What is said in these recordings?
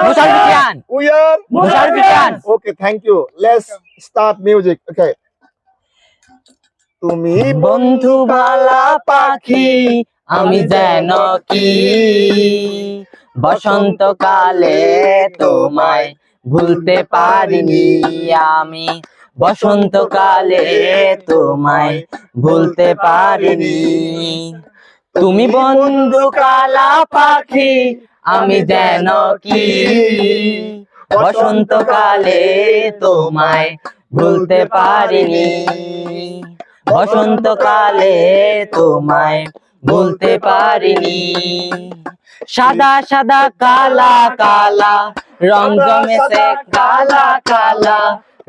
Musharfian. We are Musharfian. Okay, thank you. Let's start music. Okay. তুমি বন্ধু বালা পাখি আমি যেন কি বসন্তকালে তোমায় ভুলতে পারিনি আমি বসন্তকালে তোমায় ভুলতে পারিনি তুমি বন্ধু কালা পাখি আমি যেন কি বসন্তকালে তোমায় ভুলতে পারিনি বসন্তকালে তোমায় ভুলতে পারিনি সাদা সাদা কালা কালা রং জমেছে কালা কালা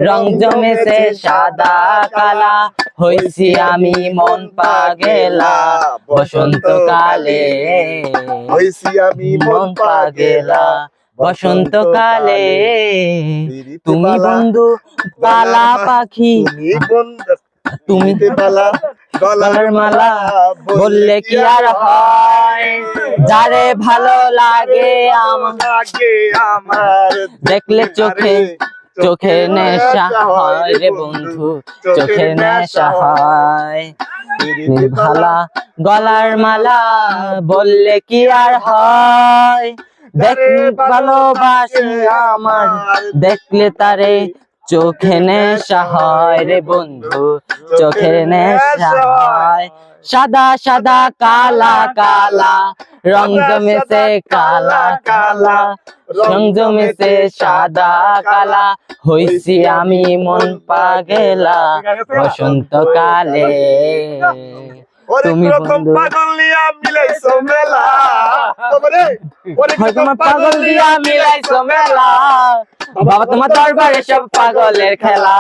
রং জমেছে সাদা কালা হইছি আমি মন পাগেলা বসন্তকালে হইছি আমি মন পাগেলা বসন্তকালে তুমি বন্ধু কালা পাখি তুমি বন্ধু তুমি বালা গলার মালা বললে কি আর হয় যারে ভালো লাগে আমার দেখলে চোখে চোখে নেশা হয় রে বন্ধু চোখে নেশা হয় ভালা গলার মালা বললে কি আর হয় দেখ ভালোবাসে আমার দেখলে তারে চোখে নেশা হয় রে বন্ধু চোখে নেশা হয় সাদা সাদা কালা কালা রং জমেছে কালা কালা রং জমেছে সাদা কালা হইছি আমি মন পাগেলা বসন্তকালে তুমি বন্ধু পাগল নিয়া মিলাইছো মেলা তোমার পাগল দিয়া মিলাইছো মেলা বাবা তোমার দরবারে সব পাগলের খেলা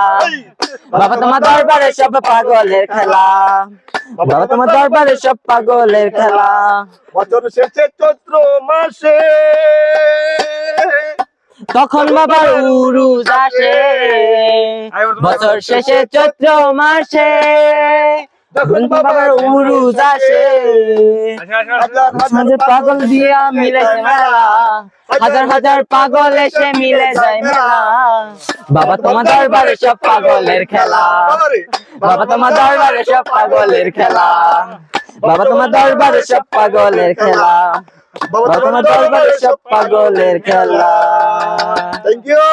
বাবা তোমার দরবারে সব পাগলের খেলা বাবা তোমার দরবারে সব পাগলের খেলা বছর শেষে চৈত্র মাসে তখন বাবার উরুজ আসে বছর শেষে চৈত্র মাসে তখন বাবার উরুজ আসে হাজার পাগল দিয়া মিলাইছে মেলা হাজার হাজার পাগল এসে মিলে যায় মেলা বাবা তোমার দরবারে সব পাগলের খেলা বাবা তোমার দরবারে সব পাগলের খেলা বাবা তোমার দরবারে সব পাগলের খেলা বাবা তোমার দরবারে সব পাগলের খেলা থ্যাংক ইউ